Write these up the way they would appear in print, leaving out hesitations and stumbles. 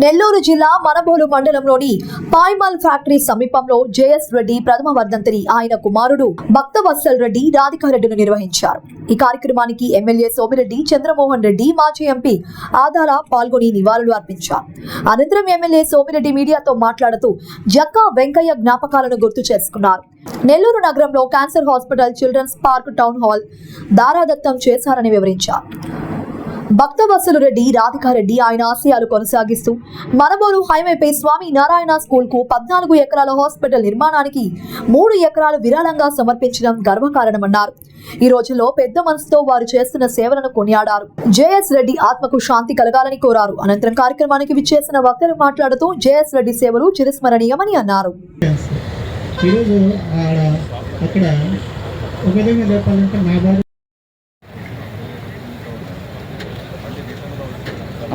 నెల్లూరు జిల్లా మనబోలు మండలంలోని పాయ్మల్ ఫ్యాక్టరీ సమీపంలో జేఎస్ రెడ్డి ప్రథమ వర్ధంతిని ఆయన కుమారుడు భక్తవత్సల్ రెడ్డి రాధికారెడ్డిని నిర్వహించారు. ఈ కార్యక్రమానికి ఎమ్మెల్యే సోమిరెడ్డి చంద్రమోహన్ రెడ్డి, మాజీ ఎంపీ ఆదాల పాల్గొని నివాళులు అర్పించారు. అనంతరం ఎమ్మెల్యే సోమిరెడ్డి మీడియాతో మాట్లాడుతూ జక్కా వెంకయ్య జ్ఞాపకాలను గుర్తు చేసుకున్నారు. నెల్లూరు నగరంలో cancer hospital, children's park, town hall దారాదత్తం చేశారని వివరించారు. భక్తవత్సల్ రెడ్డి రాధికారెడ్డి ఆయన ఆశయాలు కొనసాగిస్తూ మనబోలు హైవేపై స్వామి నారాయణ స్కూల్ కు 14 ఎకరాల హాస్పిటల్ నిర్మాణానికి 3 ఎకరాలు విరాళంగా సమర్పించడం గర్వకారణమన్నారు. ఈ రోజుల్లో పెద్ద మనసుతో వారు చేస్తున్న సేవలను కొనియాడారు. జేఎస్ రెడ్డి ఆత్మకు శాంతి కలగాలని కోరారు. అనంతరం కార్యక్రమానికి విచ్చేసిన వక్తలు మాట్లాడుతూ జేఎస్ రెడ్డి సేవలు చిరస్మరణీయమని అన్నారు.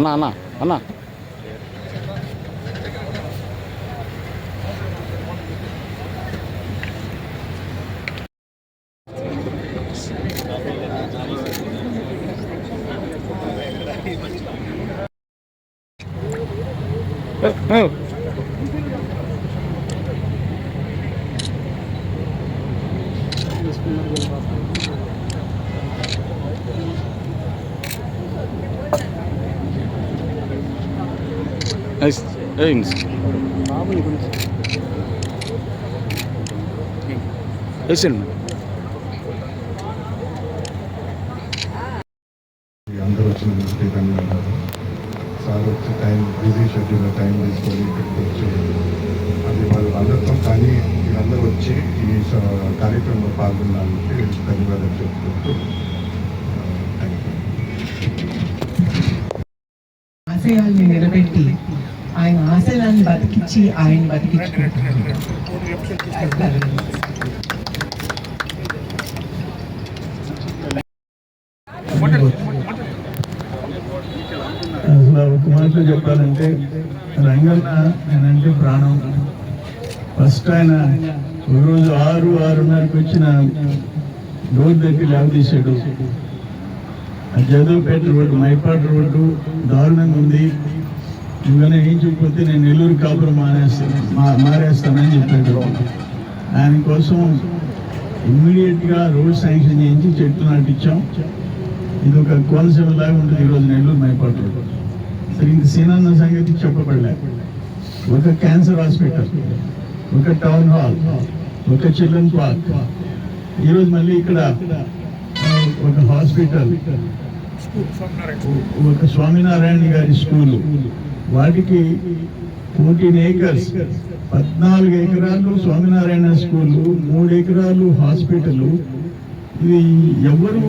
అన్నా అన్నా అన్నా అందరూ వచ్చిన సార్ వచ్చి బిజీ షెడ్యూల్ టైం తీసుకొని ఇక్కడికి వచ్చి అది వాళ్ళు అందరితో కానీ వీళ్ళందరూ వచ్చి ఈ కార్యక్రమంలో పాల్గొనడానికి ధన్యవాదాలు చెప్తూ ఆశయాల్ని నిలబెట్టి ఆయన ఆశయాన్ని బతికించి ఆయన బతికించుకుంటున్నారు. అసలు ఒక మాటలో చెప్పాలంటే రంగన్న ఆయనంటే ప్రాణం. ఫస్ట్ ఆయన ఒకరోజు 6:30కి వచ్చిన డోర్ దగ్గర లేవదీశాడు. జదోపేట రోడ్డు, మైపాడు రోడ్డు దారుణంగా ఉంది, ఇవన్నీ ఏం చెప్పితే నేను నెల్లూరు కాపురం మారేస్తానని చెప్పాడు. ఆయన కోసం ఇమ్మీడియట్గా రోడ్ శాంక్షన్ చేయించి చెట్లు నాటించాం. ఇది ఒక కోనసీమ లాగా ఉంటుంది ఈరోజు నెల్లూరు మైపాడు రోడ్డు. సరే, ఇంక సీనన్న సంగతి చెప్పబడలే. ఒక క్యాన్సర్ హాస్పిటల్, ఒక టౌన్ హాల్, ఒక చిల్డ్రన్ పార్క్, ఈరోజు మళ్ళీ ఇక్కడ ఒక హాస్పిటల్, ఒక స్వామినారాయణ గారి స్కూలు, వాటికి 14 ఏకర్స్, 14 ఎకరాలు స్వామినారాయణ స్కూలు, 3 ఎకరాలు హాస్పిటల్. ఇది ఎవరు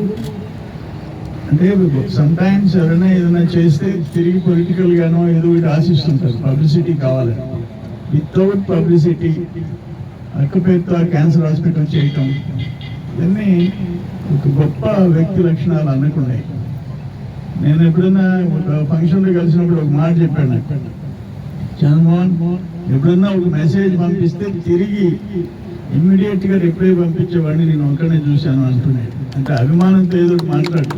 అంటే సమ్ టైమ్స్ ఎవరైనా ఏదైనా చేస్తే తిరిగి పొలిటికల్ గానో ఏదో ఒకటి ఆశిస్తుంటారు, పబ్లిసిటీ కావాలని. వితౌట్ పబ్లిసిటీ అక్క పేరుతో క్యాన్సర్ హాస్పిటల్ చేయటం ఇవన్నీ ఒక గొప్ప వ్యక్తి లక్షణాలు అనుకున్నాయి. నేను ఎప్పుడైనా ఒక ఫంక్షన్లో కలిసినప్పుడు ఒక మాట చెప్పాను నాకు, చంద్రమోహన్ ఎప్పుడన్నా ఒక మెసేజ్ పంపిస్తే తిరిగి ఇమ్మీడియట్గా రిప్లై పంపించేవాడిని నేను ఒక్కనే చూశాను అంటున్నాడు. అంటే అభిమానంతో ఏదో మాట్లాడు.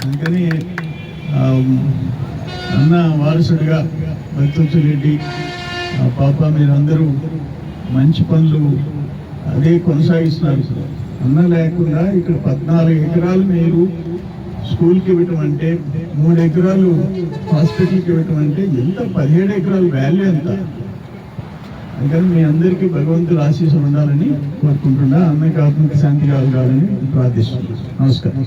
అందుకని అన్న వారసుడిగా భక్తవత్సల్ రెడ్డి పాప మీరందరూ మంచి పనులు అదే కొనసాగిస్తున్నారు. అన్న లేకుండా ఇక్కడ 14 ఎకరాలు మీరు స్కూల్కి ఇవ్వటం అంటే, 3 ఎకరాలు హాస్పిటల్కి ఇవ్వటం అంటే ఎంత, 17 ఎకరాలు వాల్యూ ఎంత. అందుకని మీ అందరికీ భగవంతుడు ఆశీస్సులు ఉండాలని కోరుకుంటున్నా. అన్నకి ఆత్మకి శాంతి కావాలని ప్రార్థిస్తున్నాను. నమస్కారం.